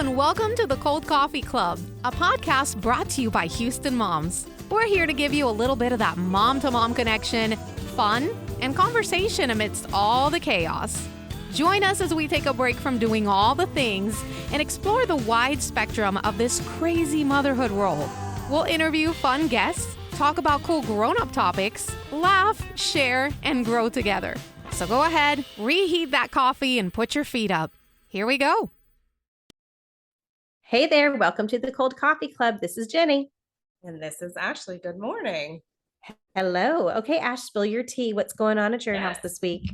and welcome to the Cold Coffee Club, a podcast brought to you by Houston Moms. We're here to give you a little bit of that mom-to-mom connection, fun, and conversation amidst all the chaos. Join us as we take a break from doing all the things and explore the wide spectrum of this crazy motherhood role. We'll interview fun guests, talk about cool grown-up topics, laugh, share, and grow together. So go ahead, reheat that coffee, and put your feet up. Here we go. Hey there, welcome to the Cold Coffee Club. This is Jenny. And this is Ashley. Good morning. Hello. Okay, Ash, spill your tea. What's going on at your house this week?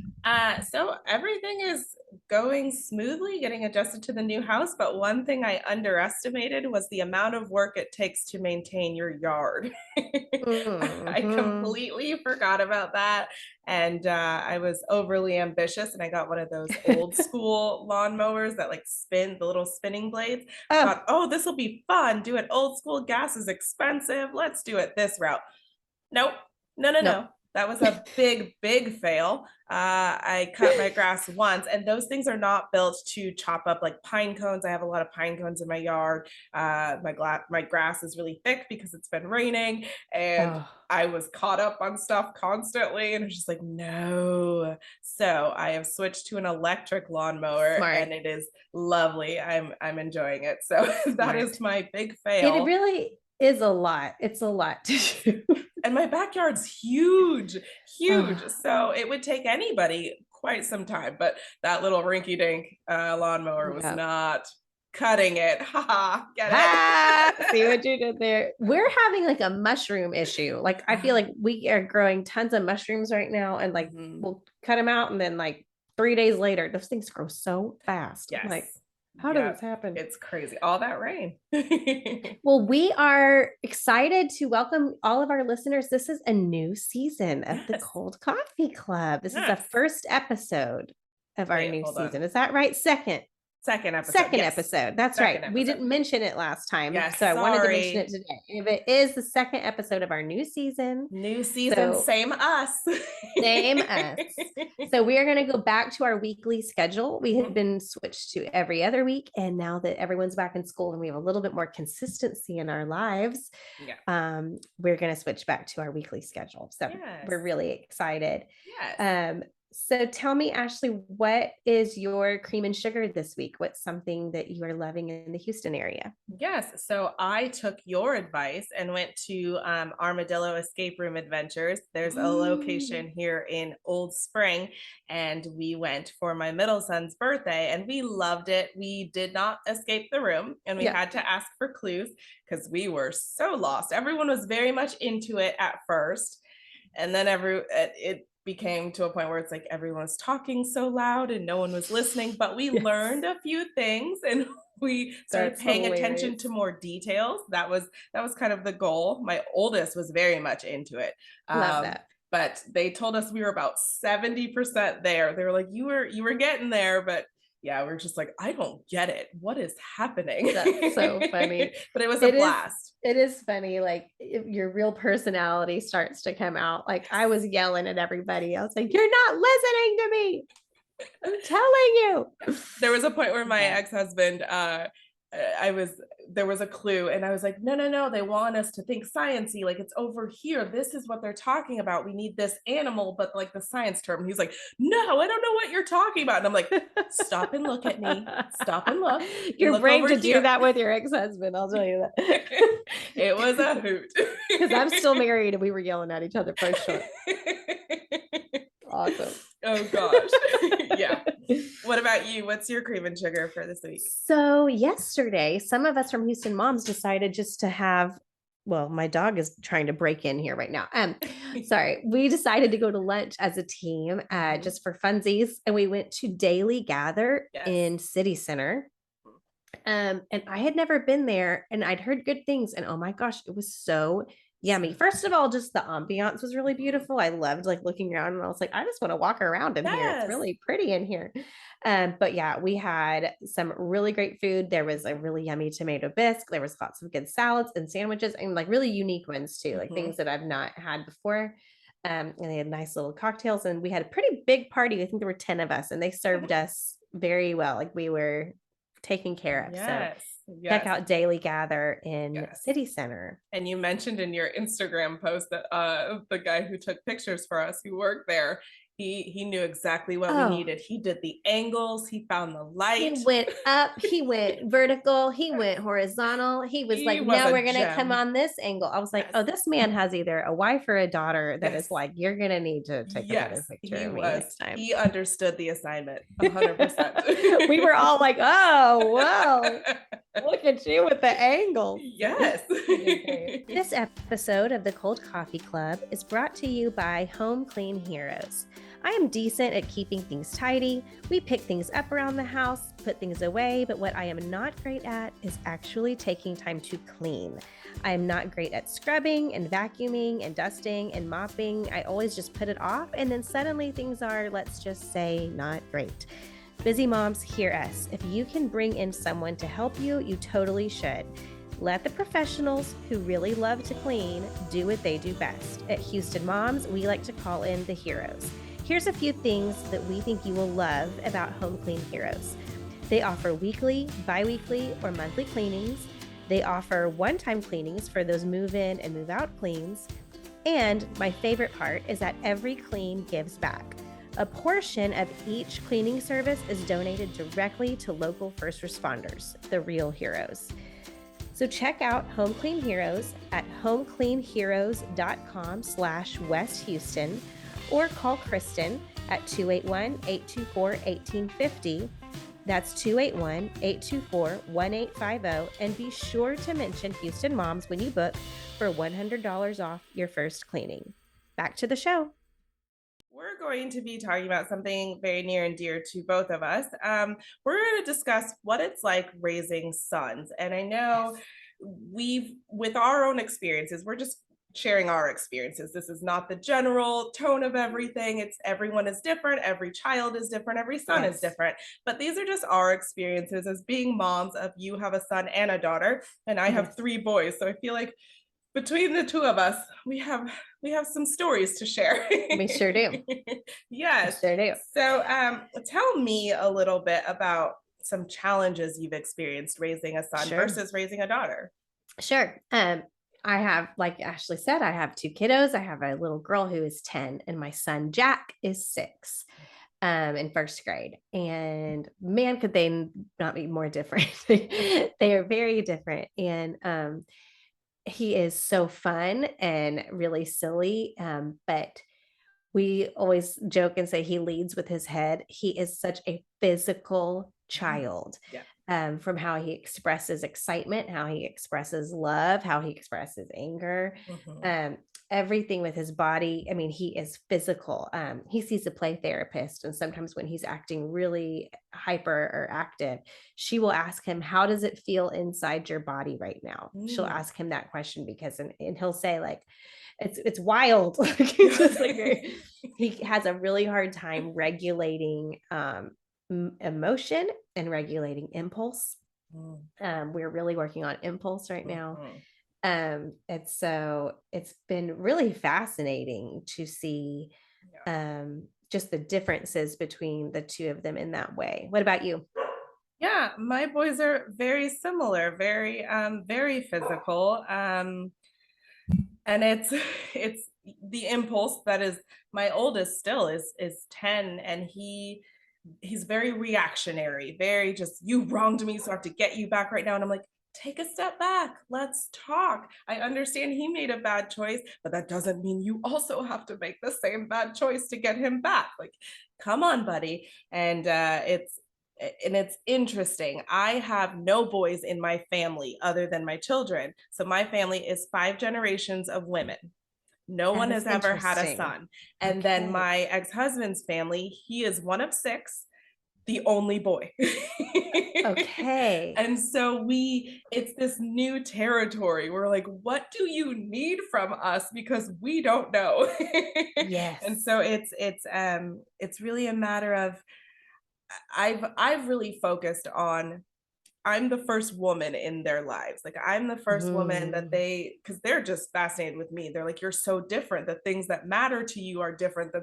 So everything is going smoothly, getting adjusted to the new house. But one thing I underestimated was the amount of work it takes to maintain your yard. I completely forgot about that. And I was overly ambitious, and I got one of those old school lawnmowers that like spin, the little spinning blades. I thought, this will be fun. Do it old school. Gas is expensive. Let's do it this route. Nope. No. That was a big fail. I cut my grass once, and those things are not built to chop up like pine cones. I have a lot of pine cones in my yard. My grass is really thick because it's been raining, and I was caught up on stuff constantly, and I was just like, no. So I have switched to an electric lawnmower. Smart. And it is lovely. I'm enjoying it. So that is my big fail. It really is a lot. It's a lot to do. And my backyard's huge. So it would take anybody quite some time, but that little rinky-dink lawnmower was not cutting it. Get it? See what you did there. We're having like a mushroom issue. Like I feel like we are growing tons of mushrooms right now, and like we'll cut them out, and then like 3 days later, those things grow so fast. Yes. Like, how does this happen? It's crazy. All that rain. Well, we are excited to welcome all of our listeners. This is a new season of the Cold Coffee Club. This is the first episode of our new season. Is that right? Second episode. That's right. We didn't mention it last time. Yes, so I wanted to mention it today. If it is the second episode of our new season. Same us. Same us. So we are going to go back to our weekly schedule. We had been switched to every other week. And now that everyone's back in school and we have a little bit more consistency in our lives, we're going to switch back to our weekly schedule. So we're really excited. Yes. So tell me, Ashley, what is your cream and sugar this week? What's something that you are loving in the Houston area? Yes. So I took your advice and went to Armadillo Escape Room Adventures. There's a location here in Old Spring, and we went for my middle son's birthday, and we loved it. We did not escape the room, and we had to ask for clues because we were so lost. Everyone was very much into it at first, and then it became to a point where it's like everyone was talking so loud and no one was listening, but we learned a few things, and we started paying attention to more details. That was kind of the goal. My oldest was very much into it. Love that. But they told us we were about 70% there. They were like, you were getting there, but we're just like, I don't get it. What is happening? That's so funny. But it was a blast. It is funny. Like if your real personality starts to come out. Like I was yelling at everybody. I was like, you're not listening to me. I'm telling you. There was a point where my ex-husband, there was a clue, and I was like, no, they want us to think sciencey, like it's over here. This is what they're talking about. We need this animal, but like the science term. He's like, no, I don't know what you're talking about. And I'm like, stop and look at me. Stop and look. You're brave to do that with your ex-husband. I'll tell you that. It was a hoot. Because I'm still married and we were yelling at each other for sure. Awesome. Oh gosh. Yeah. What about you? What's your cream and sugar for this week? So yesterday, some of us from Houston Moms decided just to have, my dog is trying to break in here right now. Sorry. We decided to go to lunch as a team, just for funsies. And we went to Daily Gather in City Center. And I had never been there, and I'd heard good things, and oh my gosh, it was so yummy. First of all, just the ambiance was really beautiful. I loved like looking around, and I was like, I just want to walk around in here. It's really pretty in here. But we had some really great food. There was a really yummy tomato bisque. There was lots of good salads and sandwiches, and like really unique ones too, like things that I've not had before. And they had nice little cocktails, and we had a pretty big party. I think there were 10 of us, and they served us very well. Like we were taken care of. Yes. So Yes. check out Daily Gather in Yes. City Center. And you mentioned in your Instagram post that the guy who took pictures for us, who worked there, he knew exactly what we needed. He did the angles. He found the light. He went up. He went vertical. He went horizontal. He was like, now we're going to come on this angle. I was like, oh, this man has either a wife or a daughter that is like, you're going to need to take a better picture of me next time. He understood the assignment 100%. We were all like, oh, wow. Look at you with the angles. Yes. This episode of the Cold Coffee Club is brought to you by Home Clean Heroes. I am decent at keeping things tidy. We pick things up around the house, put things away, but what I am not great at is actually taking time to clean. I am not great at scrubbing and vacuuming and dusting and mopping. I always just put it off, and then suddenly things are, let's just say, not great. Busy moms, hear us. If you can bring in someone to help you, you totally should. Let the professionals who really love to clean do what they do best. At Houston Moms, we like to call in the heroes. Here's a few things that we think you will love about Home Clean Heroes. They offer weekly, bi-weekly, or monthly cleanings. They offer one-time cleanings for those move-in and move-out cleans. And my favorite part is that every clean gives back. A portion of each cleaning service is donated directly to local first responders, the real heroes. So check out Home Clean Heroes at homecleanheroes.com/West Houston, or call Kristen at 281-824-1850. That's 281-824-1850. And be sure to mention Houston Moms when you book for $100 off your first cleaning. Back to the show. We're going to be talking about something very near and dear to both of us. We're going to discuss what it's like raising sons. And I know with our own experiences, we're just sharing our experiences. This is not the general tone of everything. It's everyone is different. Every child is different. Every son is different. But these are just our experiences as being moms of, you have a son and a daughter, and I have 3 boys. So I feel like between the two of us, we have some stories to share. We sure do. Yes. We sure do. So tell me a little bit about some challenges you've experienced raising a son versus raising a daughter. Sure. I have, like Ashley said, I have 2 kiddos. I have a little girl who is 10, and my son Jack is 6 in first grade. And man, could they not be more different? They are very different. And he is so fun and really silly. But we always joke and say he leads with his head. He is such a physical child. Yeah. From how he expresses excitement, how he expresses love, how he expresses anger, everything with his body. I mean, he is physical. He sees a play therapist, and sometimes when he's acting really hyper or active, she will ask him, how does it feel inside your body right now? She'll ask him that question because, and he'll say like, it's wild. He's just like, he has a really hard time regulating emotion and regulating impulse. We're really working on impulse right now. And so it's been really fascinating to see just the differences between the two of them in that way. What about you? Yeah, my boys are very similar, very physical. And it's the impulse that is, my oldest still is 10, and he's very reactionary, very just, you wronged me, so I have to get you back right now. And I'm like, take a step back. Let's talk. I understand he made a bad choice, but that doesn't mean you also have to make the same bad choice to get him back. Like, come on, buddy. And it's interesting. I have no boys in my family other than my children. So my family is 5 generations of women. No one has ever had a son. And then my ex-husband's family, he is one of 6, the only boy. Okay. And so it's this new territory. We're like, what do you need from us? Because we don't know. Yes. And so it's really a matter of, I've really focused on I'm the first woman in their lives. Like I'm the first woman that because they're just fascinated with me. They're like, you're so different. The things that matter to you are different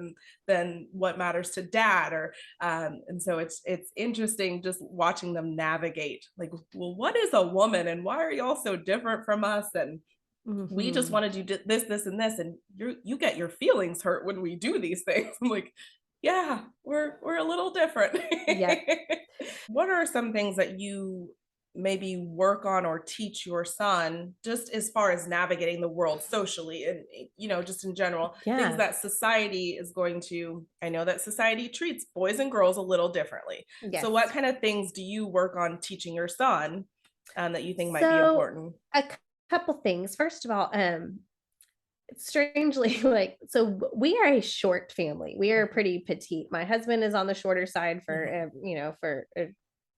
than what matters to dad. Or and so it's interesting just watching them navigate. Like, well, what is a woman, and why are y'all so different from us? And we just want to do this, and this, and you get your feelings hurt when we do these things. I'm like, yeah, we're a little different. Yeah. What are some things that you maybe work on or teach your son just as far as navigating the world socially and just in general, things that society is going to, I know that society treats boys and girls a little differently. Yes. So what kind of things do you work on teaching your son that you think might be important? A couple things. First of all, strangely, so we are a short family. We are pretty petite. My husband is on the shorter side for for a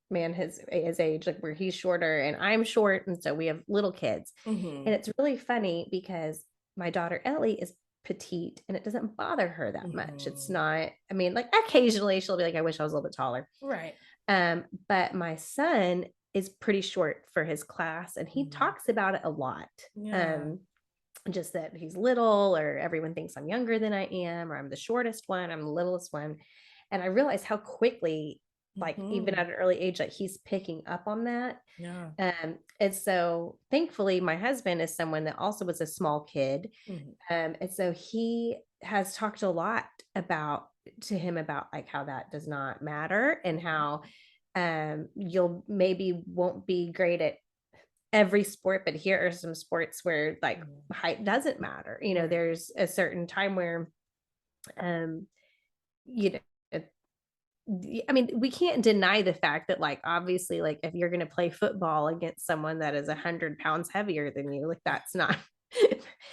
man his age, like where he's shorter and I'm short, and so we have little kids. And it's really funny because my daughter Ellie is petite and it doesn't bother her that much. It's not, I mean, like occasionally she'll be like, I wish I was a little bit taller. Right. But my son is pretty short for his class, and he talks about it a lot. Just that he's little, or everyone thinks I'm younger than I am, or I'm the shortest one, I'm the littlest one. And I realize how quickly, like even at an early age, like he's picking up on that. And so thankfully my husband is someone that also was a small kid. And so he has talked a lot to him about like how that does not matter, and how you'll maybe won't be great at every sport, but here are some sports where like height doesn't matter. There's a certain time where I mean, we can't deny the fact that like obviously like if you're going to play football against someone that is 100 pounds heavier than you, like that's not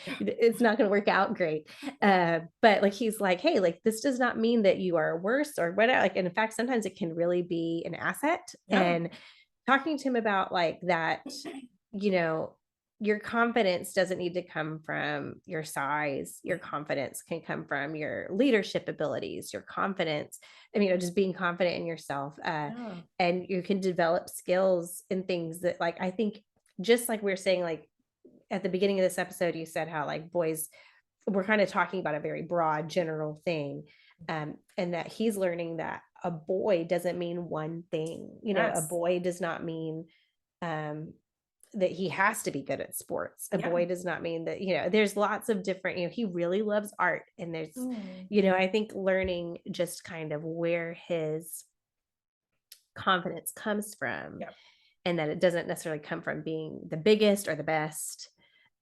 it's not going to work out great. But like he's like, hey, like this does not mean that you are worse or whatever. Like, and in fact, sometimes it can really be an asset. And talking to him about like that, your confidence doesn't need to come from your size. Your confidence can come from your leadership abilities, your confidence, just being confident in yourself. And you can develop skills and things that like, I think just like we're saying, like at the beginning of this episode, you said how like boys, we're kind of talking about a very broad general thing. And that he's learning that a boy doesn't mean one thing. A boy does not mean that he has to be good at sports. A boy does not mean that, there's lots of different, he really loves art. And there's, I think learning just kind of where his confidence comes from, and that it doesn't necessarily come from being the biggest or the best.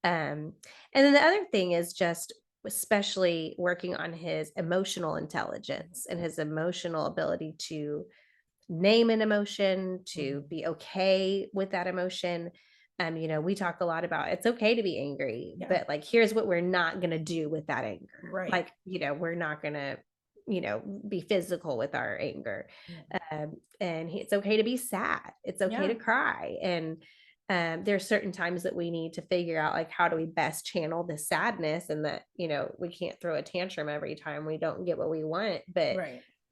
And then the other thing is just especially working on his emotional intelligence and his emotional ability to name an emotion, to be okay with that emotion. We talk a lot about it's okay to be angry, but like, here's what we're not going to do with that anger. Right. Like, we're not going to, be physical with our anger. And it's okay to be sad. It's okay to cry. And there's certain times that we need to figure out like, how do we best channel the sadness, and that, we can't throw a tantrum every time we don't get what we want, but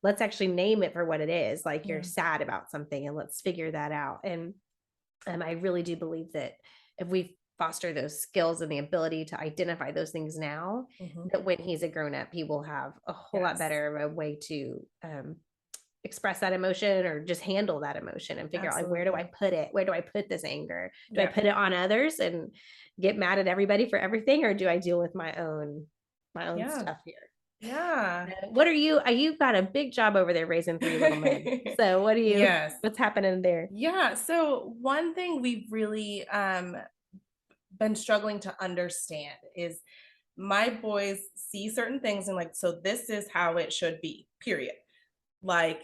let's actually name it for what it is. Like you're sad about something, and let's figure that out. And I really do believe that if we foster those skills and the ability to identify those things now, that when he's a grown up, he will have a whole lot better of a way to express that emotion, or just handle that emotion, and figure out like, where do I put it? Where do I put this anger? Do I put it on others and get mad at everybody for everything? Or do I deal with my own stuff here? What are you've got a big job over there raising 3 little men. So what what's happening there? So one thing we've really been struggling to understand is my boys see certain things and like, so this is how it should be, period. Like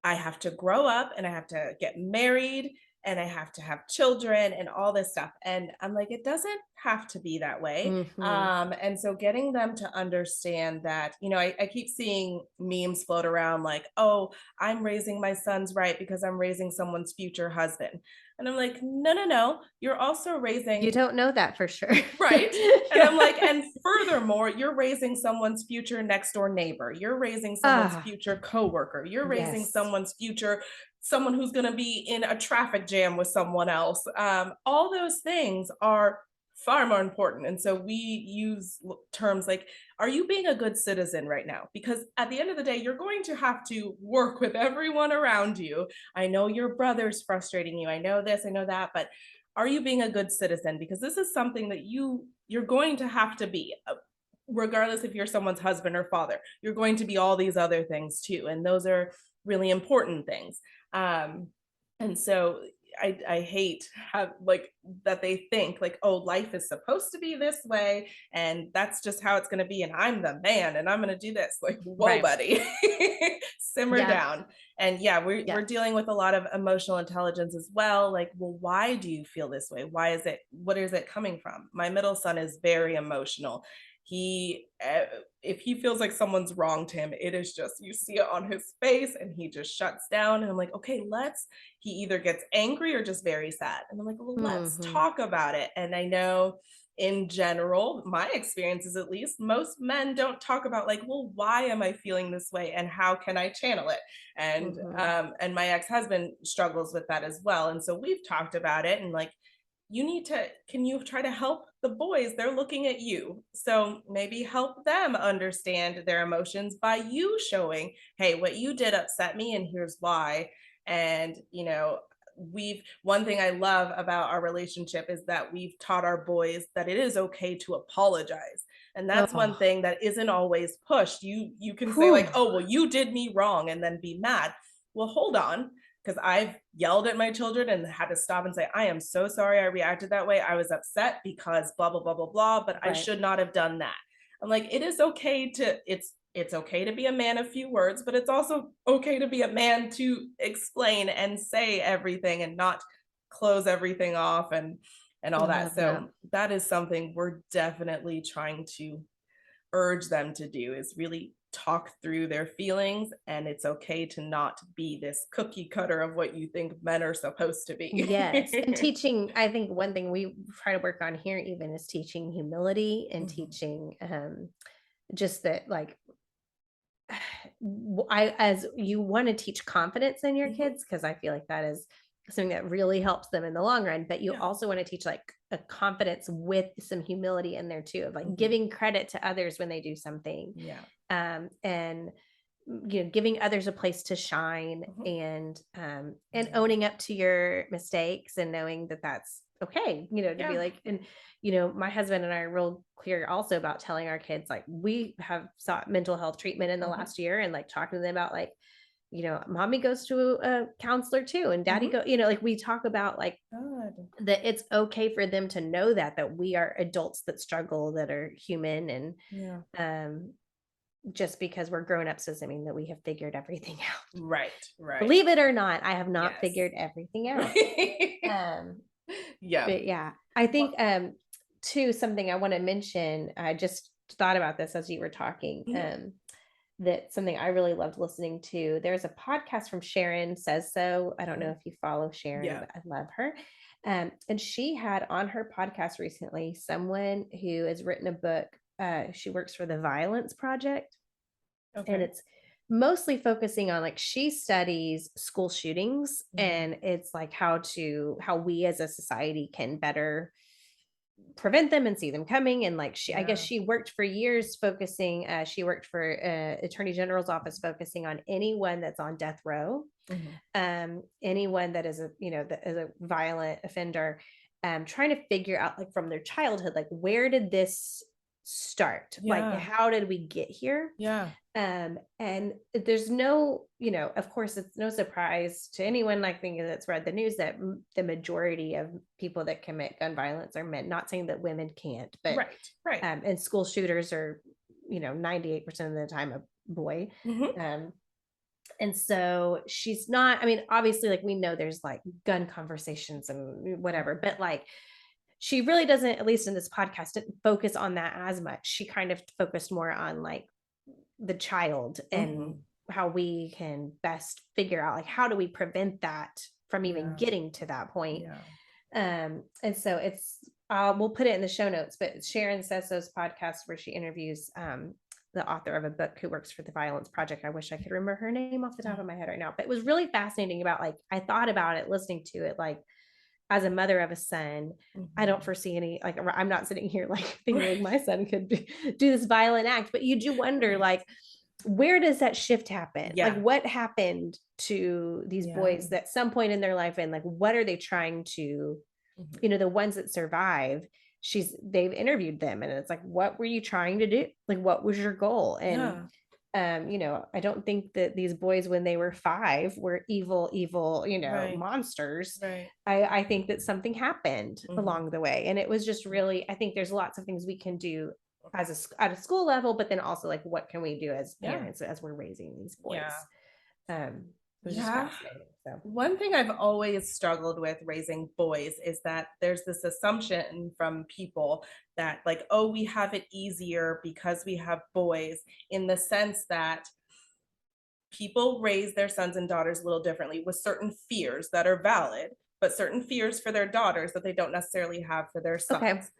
I have to grow up and I have to get married and I have to have children and all this stuff. And I'm like, it doesn't have to be that way. And so getting them to understand that, I keep seeing memes float around like, oh, I'm raising my sons right because I'm raising someone's future husband. And I'm like, no, you're also raising. You don't know that for sure. Right. And I'm like, and furthermore, you're raising someone's future next door neighbor. You're raising someone's future coworker. You're raising someone's future someone who's going to be in a traffic jam with someone else. All those things are far more important. And so we use terms like, are you being a good citizen right now? Because at the end of the day, you're going to have to work with everyone around you. I know your brother's frustrating you. I know this, I know that, but are you being a good citizen? Because this is something that you're going to have to be, regardless if you're someone's husband or father. You're going to be all these other things too. And those are really important things. And so I hate how like that they think like, oh, life is supposed to be this way and that's just how it's going to be, and I'm the man and I'm going to do this. Like, whoa, Right. buddy. Simmer Yeah. down. And yeah, we're dealing with a lot of emotional intelligence as well. Like, well, why do you feel this way? What is it coming from? My middle son is very emotional. He if he feels like someone's wronged him, it is just, you see it on his face and he just shuts down. And I'm like, okay, he either gets angry or just very sad. And I'm like, well, let's talk about it. And I know in general, my experiences at least, most men don't talk about like, well, why am I feeling this way and how can I channel it? And and my ex-husband struggles with that as well. And so we've talked about it and like, can you try to help the boys? They're looking at you. So maybe help them understand their emotions by you showing, hey, what you did upset me and here's why. And, one thing I love about our relationship is that we've taught our boys that it is okay to apologize. And that's one thing that isn't always pushed. You can say like, oh, well, you did me wrong and then be mad. Well, hold on. Because I've yelled at my children and had to stop and say, I am so sorry I reacted that way. I was upset because blah, blah, blah, blah, blah, but I should not have done that. I'm like, it is okay it's okay to be a man of few words, but it's also okay to be a man to explain and say everything and not close everything off and all that. So that is something we're definitely trying to urge them to do, is really talk through their feelings, and it's okay to not be this cookie cutter of what you think men are supposed to be. Yes. And teaching, I think one thing we try to work on here even is teaching humility and teaching just that like as you want to teach confidence in your kids, because I feel like that is something that really helps them in the long run, but you also want to teach like a confidence with some humility in there too, of like giving credit to others when they do something. And giving others a place to shine, and owning up to your mistakes and knowing that that's okay, to be like, and my husband and I are real clear also about telling our kids, like, we have sought mental health treatment in the last year, and like talking to them about like, mommy goes to a counselor too, and daddy go, like we talk about like that it's okay for them to know that we are adults that struggle, that are human, and just because we're grown-ups doesn't mean that we have figured everything out. Right. Believe it or not, I have not figured everything out. But yeah, I think too, something I want to mention, I just thought about this as you were talking, that something I really loved listening to. There's a podcast from Sharon Says So. I don't know if you follow Sharon, but I love her. And she had on her podcast recently someone who has written a book. She works for the Violence Project, and it's mostly focusing on like, she studies school shootings, and it's like how we as a society can better prevent them and see them coming. And like I guess she worked for years focusing, she worked for Attorney General's office focusing on anyone that's on death row, anyone that is a violent offender, trying to figure out like from their childhood, like, where did this start? Like, how did we get here? And there's no, of course, it's no surprise to anyone, like, thinking that's read the news, that the majority of people that commit gun violence are men. Not saying that women can't, but and school shooters are 98% of the time a boy. And so she's not, I mean, obviously, like, we know there's like gun conversations and whatever, but like, she really doesn't, at least in this podcast, didn't focus on that as much. She kind of focused more on like the child and how we can best figure out, like, how do we prevent that from even getting to that point. And so it's, we'll put it in the show notes, but Sharon Says So's podcast, where she interviews the author of a book who works for the Violence Project. I wish I could remember her name off the top of my head right now, but it was really fascinating about like, I thought about it, listening to it, like as a mother of a son, I don't foresee any, like, I'm not sitting here like thinking like my son could do this violent act, but you do wonder like, where does that shift happen? Yeah. Like what happened to these boys at some point in their life, and like what are they trying to, you know, the ones that survive, they've interviewed them and it's like, what were you trying to do? Like what was your goal? And you know, I don't think that these boys when they were 5 were evil, you know, monsters. I think that something happened along the way, and it was just really, I think there's lots of things we can do at a school level, but then also like what can we do as parents as we're raising these boys. It was just fascinating. So one thing I've always struggled with raising boys is that there's this assumption from people that like, oh, we have it easier because we have boys, in the sense that people raise their sons and daughters a little differently with certain fears that are valid, but certain fears for their daughters that they don't necessarily have for their sons.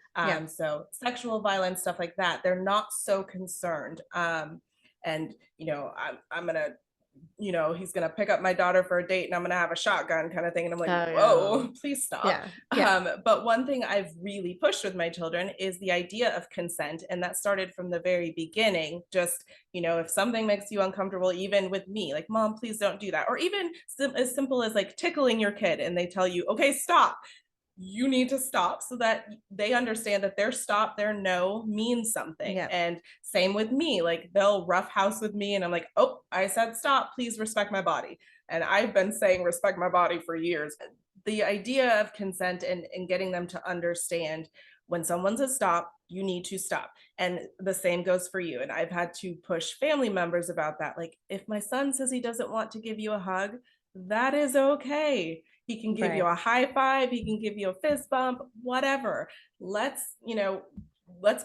So sexual violence, stuff like that, they're not so concerned. And, you know, I'm gonna, you know, he's gonna pick up my daughter for a date and I'm gonna have a shotgun kind of thing. And I'm like, whoa, please stop. But one thing I've really pushed with my children is the idea of consent. And that started from the very beginning. Just, you know, if something makes you uncomfortable, even with me, like, Mom, please don't do that. Or even as simple as like tickling your kid and they tell you, okay, stop. You need to stop, so that they understand that their stop, their no means something. And same with me, like they'll roughhouse with me and I'm like, oh, I said stop, please respect my body. And I've been saying respect my body for years. The idea of consent and getting them to understand when someone says stop, you need to stop. And the same goes for you. And I've had to push family members about that. Like, if my son says he doesn't want to give you a hug, that is okay. He can give you a high five. He can give you a fist bump, whatever. Let's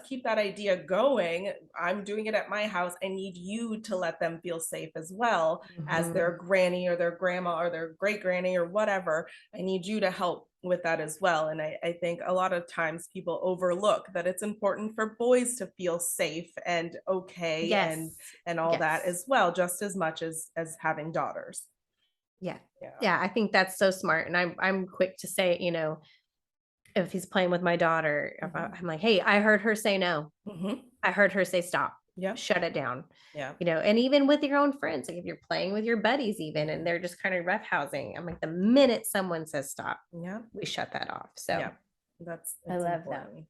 keep that idea going. I'm doing it at my house. I need you to let them feel safe as well as their granny or their grandma or their great granny or whatever. I need you to help with that as well. And I think a lot of times people overlook that it's important for boys to feel safe and okay and all that as well, just as much as having daughters. Yeah, I think that's so smart. And I'm quick to say, you know, if he's playing with my daughter, I'm like, hey, I heard her say no. I heard her say stop. Shut it down. You know, and even with your own friends, like if you're playing with your buddies even and they're just kind of roughhousing, I'm like, the minute someone says stop, we shut that off. So that's I love important. that.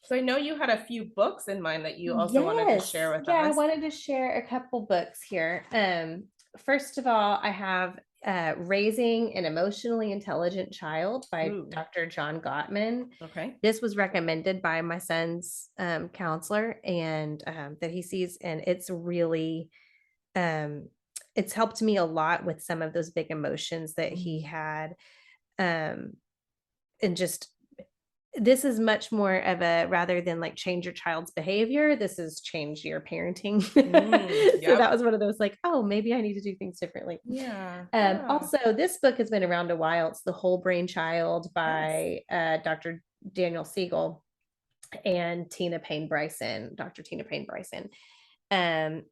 So I know you had a few books in mind that you also wanted to share with us. I wanted to share a couple books here. First of all, I have Raising an Emotionally Intelligent Child by Dr. John Gottman. This was recommended by my son's counselor, and that he sees, and it's really it's helped me a lot with some of those big emotions that he had. And just, this is much more of a, rather than like change your child's behavior, this is change your parenting. So that was one of those like, oh, maybe I need to do things differently. Also, this book has been around a while. It's The Whole Brain Child by Dr. Daniel Siegel and Dr. Tina Payne Bryson. And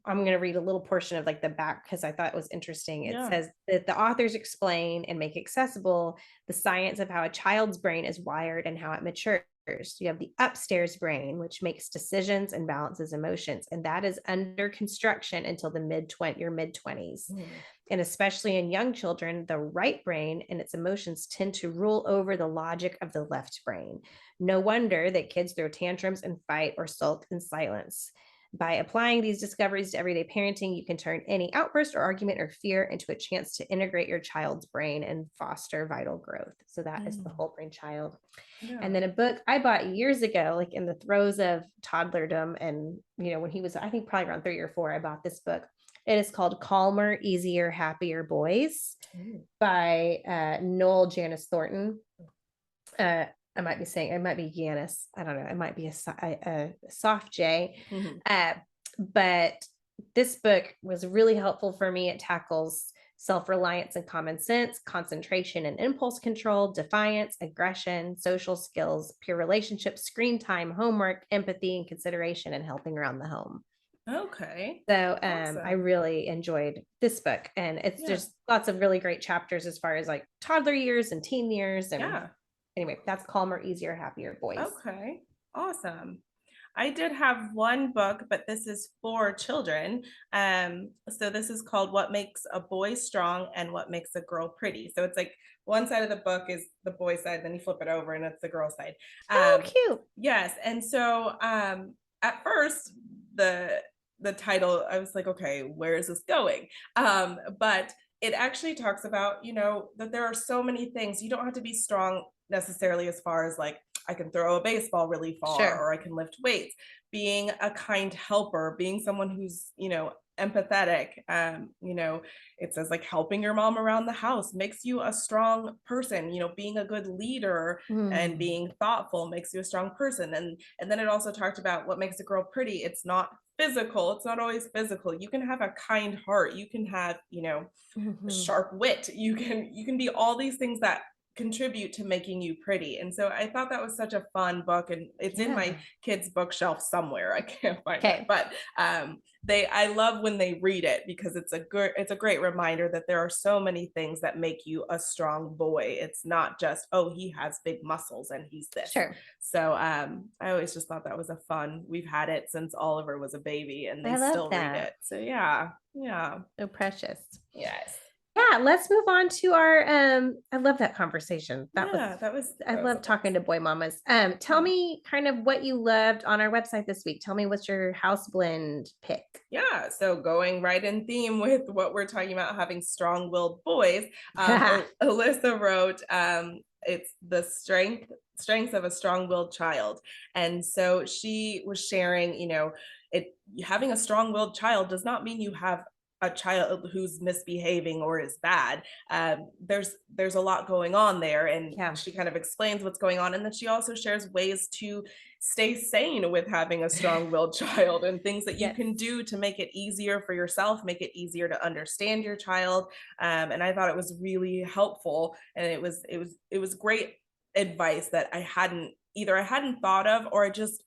I'm going to read a little portion of like the back because I thought it was interesting. It says that the authors explain and make accessible the science of how a child's brain is wired and how it matures. You have the upstairs brain, which makes decisions and balances emotions, and that is under construction until your mid-20s. And especially in young children, the right brain and its emotions tend to rule over the logic of the left brain. No wonder that kids throw tantrums and fight or sulk in silence. By applying these discoveries to everyday parenting, you can turn any outburst or argument or fear into a chance to integrate your child's brain and foster vital growth. So that is The Whole Brain Child. And then a book I bought years ago, like in the throes of toddlerdom, and you know, when he was, I think probably around 3 or 4, I bought this book. It is called Calmer, Easier, Happier Boys by Noel, Janis, Norton. I might be saying, it might be Janis. I don't know. It might be a soft J. But this book was really helpful for me. It tackles self-reliance and common sense, concentration and impulse control, defiance, aggression, social skills, peer relationships, screen time, homework, empathy and consideration, and helping around the home. Okay. So I Awesome. really enjoyed this book, and it's Yeah. just lots of really great chapters as far as like toddler years and teen years. And Yeah. anyway, that's Calmer, Easier, Happier Boys. Okay. Awesome. I did have one book, but this is for children. So this is called What Makes a Boy Strong and What Makes a Girl Pretty. So it's like one side of the book is the boy side, then you flip it over and it's the girl side. Oh, cute. Yes. And so at first the title, I was like, okay, where is this going? But it actually talks about, that there are so many things. You don't have to be strong necessarily as far as like I can throw a baseball really far, Sure. or I can lift weights. Being a kind helper, being someone who's, empathetic. It says like helping your mom around the house makes you a strong person. Being a good leader and being thoughtful makes you a strong person. And then it also talked about what makes a girl pretty. It's not physical. It's not always physical. You can have a kind heart. You can have, sharp wit. You can be all these things that contribute to making you pretty. And so I thought that was such a fun book, and it's in my kids' bookshelf somewhere. I can't find it, but I love when they read it, because it's a great reminder that there are so many things that make you a strong boy. It's not just, oh, he has big muscles and he's this. Sure. So I always just thought that was a fun. We've had it since Oliver was a baby, and they still read it. So yeah. So precious. Yes. Yeah, let's move on to our I love that conversation. I love talking to boy mamas. Tell me kind of what you loved on our website this week. Tell me what's your house blend pick. Yeah, so going right in theme with what we're talking about, having strong-willed boys, Alyssa wrote, it's the strengths of a strong-willed child. And so she was sharing, having a strong-willed child does not mean you have a child who's misbehaving or is bad. There's a lot going on there, and she kind of explains what's going on, and then she also shares ways to stay sane with having a strong-willed child, and things that you can do to make it easier for yourself, make it easier to understand your child. And I thought it was really helpful, and it was great advice that I hadn't thought of, or I just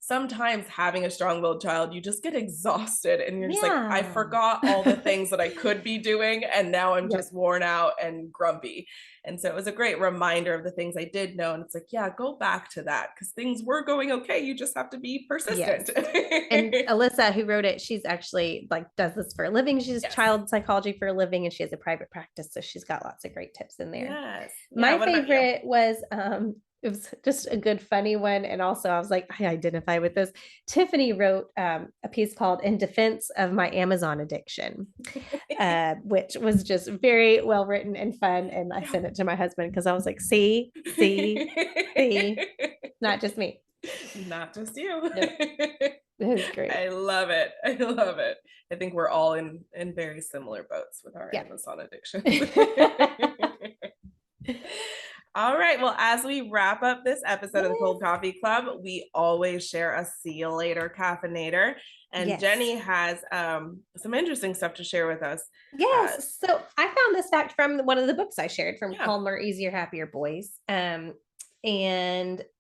sometimes having a strong-willed child, you just get exhausted and you're just like, I forgot all the things that I could be doing, and now I'm just worn out and grumpy. And so it was a great reminder of the things I did know. And it's like, yeah, go back to that, because things were going okay. You just have to be persistent. And Alyssa, who wrote it, she's actually like does this for a living. She's child psychology for a living, and she has a private practice. So she's got lots of great tips in there. Yes. My favorite was it was just a good, funny one. And also I was like, I identify with this. Tiffany wrote a piece called In Defense of My Amazon Addiction, which was just very well written and fun. And I sent it to my husband because I was like, see, not just me. Not just you. No. It was great. I love it. I think we're all in very similar boats with our Amazon addiction. All right. Well, as we wrap up this episode of the Cold Coffee Club, we always share a see you later caffeinator. And Jenny has some interesting stuff to share with us. Yes. So I found this fact from one of the books I shared from Calmer, Easier, Happier Boys. And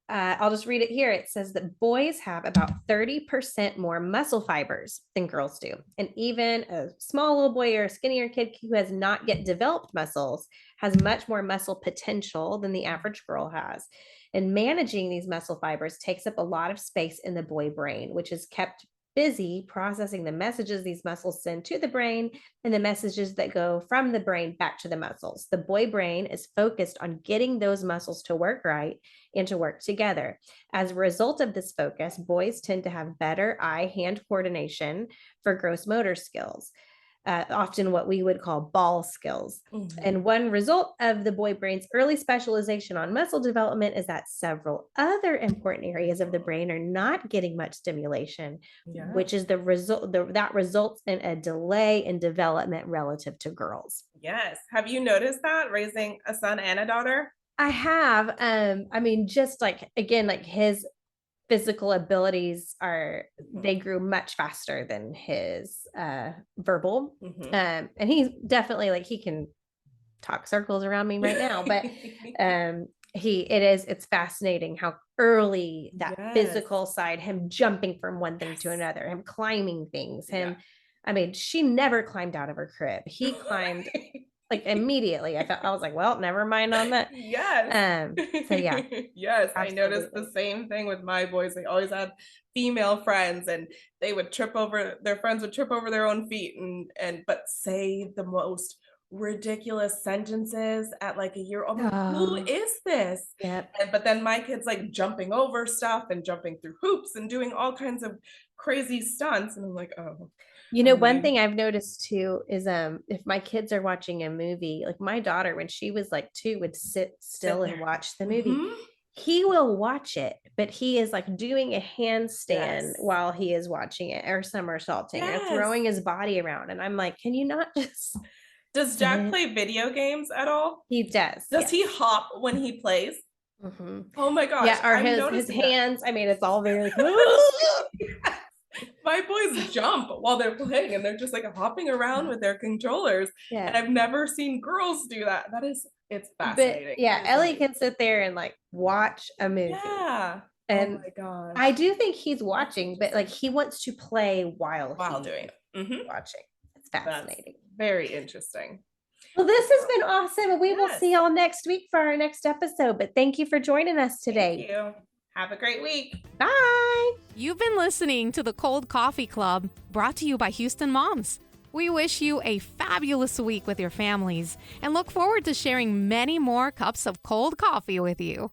I'll just read it here. It says that boys have about 30% more muscle fibers than girls do. And even a small little boy or a skinnier kid who has not yet developed muscles has much more muscle potential than the average girl has. And managing these muscle fibers takes up a lot of space in the boy brain, which is kept busy processing the messages these muscles send to the brain and the messages that go from the brain back to the muscles. The boy brain is focused on getting those muscles to work right and to work together. As a result of this focus, boys tend to have better eye-hand coordination for gross motor skills, often what we would call ball skills. Mm-hmm. And one result of the boy brain's early specialization on muscle development is that several other important areas of the brain are not getting much stimulation, which is the result that results in a delay in development relative to girls. Yes. Have you noticed that raising a son and a daughter? I have. I mean, just like, again, like his physical abilities they grew much faster than his verbal. Mm-hmm. And he's definitely like, he can talk circles around me right now, but It's fascinating how early that Yes. physical side, him jumping from one thing to Yes. another, him climbing things, him. Yeah. I mean, she never climbed out of her crib. He climbed like immediately. I was like, well, never mind on that. Yes. So yeah, Yes, I noticed absolutely. the same thing with my boys. They always had female friends and they would trip over their friends would trip over their own feet and but say the most ridiculous sentences at like a year. I'm like, who Oh, is this? yep. But then my kids like jumping over stuff and jumping through hoops and doing all kinds of crazy stunts. And I'm like, oh, You I know, one mean, thing I've noticed too is if my kids are watching a movie, like my daughter, when she was like 2, would sit still and there. watch the movie. Mhm. He will watch it, but he is like doing a handstand Yes. while he is watching it, or somersaulting, or Yes. throwing his body around. And I'm like, can you not just Does Jack sit? play video games at all? He does. Does he Yes. hop when he plays? Mhm. Oh my gosh, Yeah, or I'm his noticing that. hands. I mean, it's all very like, My boys jump while they're playing and they're just like hopping around with their controllers. And yeah. I've never seen girls do that. It's But fascinating. yeah, It is Ellie amazing. can sit there and like watch a movie. Yeah. Oh And my gosh. I do think he's watching, but like he wants to play while While he's doing it. Mhm. watching. It's That's fascinating. very interesting. Well, this has been awesome. And we will Yes. see y'all next week for our next episode. But thank you for joining us today. Thank you. Have a great week. Bye. You've been listening to the Cold Coffee Club, brought to you by Houston Moms. We wish you a fabulous week with your families and look forward to sharing many more cups of cold coffee with you.